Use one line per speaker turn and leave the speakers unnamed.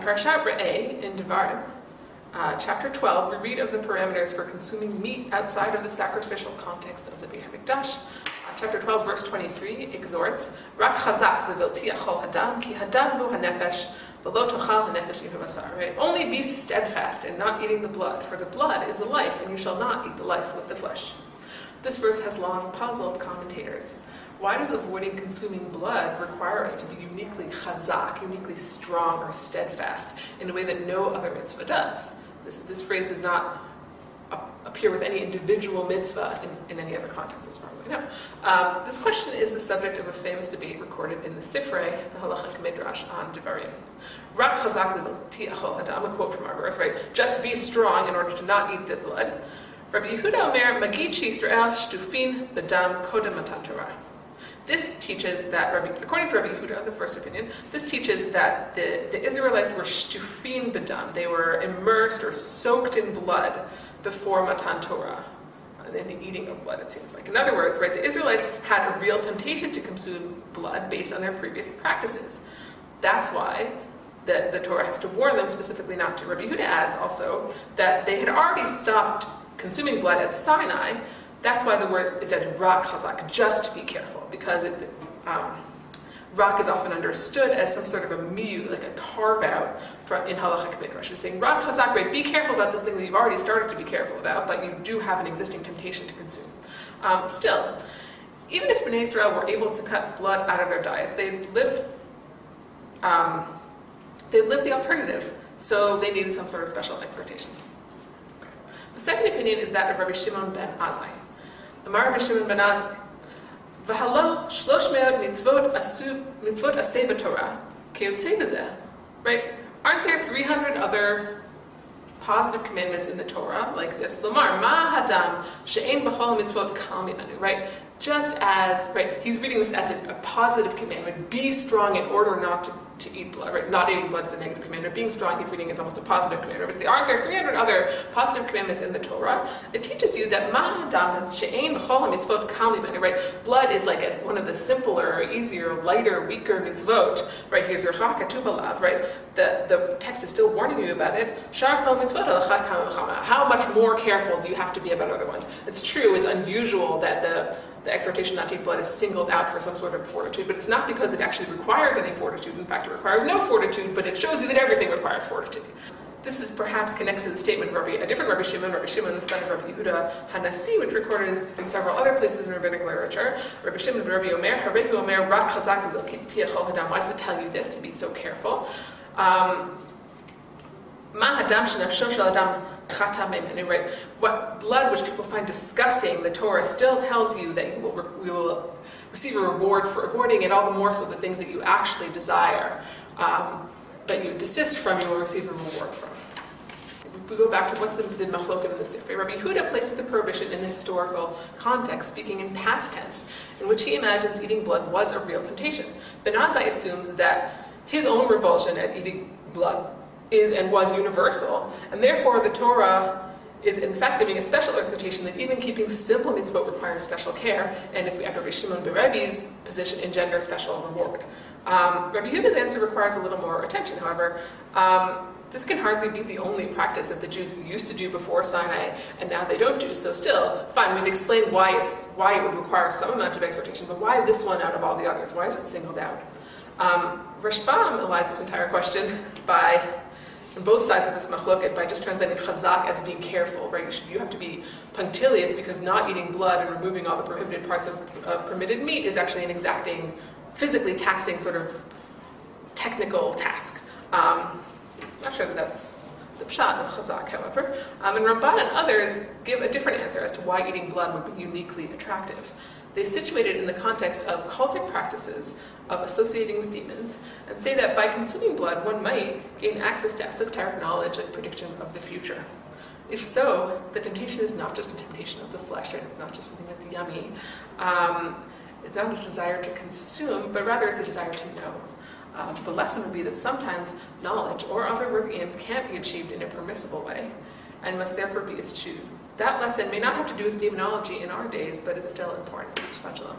Parashat Re'eh in Devarim, chapter 12, we read of the parameters for consuming meat outside of the sacrificial context of the Beit HaMikdash. Chapter 12, verse 23 exhorts, Rak chazak levilti achol hadam, ki hadam hu hanefesh, v'lo tochal hanefesh im habasar. Right? Only be steadfast in not eating the blood, for the blood is the life, and you shall not eat the life with the flesh. This verse has long puzzled commentators. Why does avoiding consuming blood require us to be uniquely chazak, uniquely strong or steadfast, in a way that no other mitzvah does? This phrase does not appear with any individual mitzvah in any other context, as far as I know. This question is the subject of a famous debate recorded in the Sifrei, the Halachic Midrash on Devarim. Rak chazak levilti achol hadam, a quote from our verse, right? Just be strong in order to not eat the blood. Rabbi Yehuda Omer, Magid Yisrael shtufin bedam kodem matan Torah. This teaches that, according to Rabbi Yehuda, the first opinion, this teaches that the Israelites were shtufin bedam. They were immersed or soaked in blood before Matan Torah, in the eating of blood, it seems like. In other words, right, the Israelites had a real temptation to consume blood based on their previous practices. That's why the Torah has to warn them specifically not to. Rabbi Yehuda adds also that they had already stopped consuming blood at Sinai. That's why the word, it says rak chazak, just be careful, because rak is often understood as some sort of a miyu, like a carve out in halachic midrash. It's saying rak chazak, right, be careful about this thing that you've already started to be careful about, but you do have an existing temptation to consume. Still, even if Bnei Israel were able to cut blood out of their diets, they lived the alternative, so they needed some sort of special exhortation. The second opinion is that of Rabbi Shimon ben Azai. Amar Rabbi Shimon ben Azai, V'halo 300 mitzvot aseh b'Torah, keyotzei b'zeh. Right? Aren't there 300 other positive commandments in the Torah like this? Lamar, ma hadam she'ein b'chol mitzvot kal mimenu. Right? Just as, right, he's reading this as a positive commandment. Be strong in order not to eat blood, right? Not eating blood is a negative commandment. Being strong, he's reading as almost a positive commandment. But aren't there 300 other positive commandments in the Torah? It teaches you that ma'adam she'ein b'chol mitzvot kal mimenu, right? Blood is like one of the simpler, easier, lighter, weaker mitzvot, right? Here's your chaka tuvalav, right? The text is still warning you about it. Shar kol mitzvot alachat kama v'chama. How much more careful do you have to be about other ones? It's true, it's unusual that the exhortation not to eat blood is singled out for some sort of fortitude, but it's not because it actually requires any fortitude. In fact, it requires no fortitude, but it shows you that everything requires fortitude. This is perhaps connects to the statement of a different Rabbi Shimon, the son of Rabbi Yehuda Hanasi, which recorded in several other places in rabbinic literature. Rabbi Shimon ben Rabbi Omer, Harehu Omer, Rak chazak levilti achol hadam. Why does it tell you this, to be so careful? Ma hadam shenafsho shel adam chata mimenu, right? What blood, which people find disgusting, the Torah still tells you that you will receive a reward for avoiding it, all the more so the things that you actually desire, that you desist from, you will receive a reward from. If we go back to what's the machloket in the Sifrei, Rabbi Yehuda places the prohibition in the historical context, speaking in past tense, in which he imagines eating blood was a real temptation. Ben Azai assumes that his own revulsion at eating blood is and was universal, and therefore the Torah is in fact giving a special exhortation that even keeping simple mitzvot requires special care, and if we have Rabbi Shimon ben Rabbi's position, engender special reward. Rabbi Yehuda's answer requires a little more attention, however. This can hardly be the only practice that the Jews used to do before Sinai, and now they don't do. So still, fine, we've explained why it would require some amount of exhortation, but why this one out of all the others? Why is it singled out? Rashbam elides this entire question on both sides of this machloket by just translating chazak as being careful, right? You have to be punctilious because not eating blood and removing all the prohibited parts of permitted meat is actually an exacting, physically taxing sort of technical task. Not sure that that's the pshat of chazak, however. And Ramban and others give a different answer as to why eating blood would be uniquely attractive. They situate it in the context of cultic practices of associating with demons, and say that by consuming blood, one might gain access to esoteric knowledge and prediction of the future. If so, the temptation is not just a temptation of the flesh, right? It's not just something that's yummy. It's not a desire to consume, but rather it's a desire to know. The lesson would be that sometimes knowledge or other worthy aims can't be achieved in a permissible way, and must therefore be eschewed. That lesson may not have to do with demonology in our days, but it's still important. Shabbat shalom.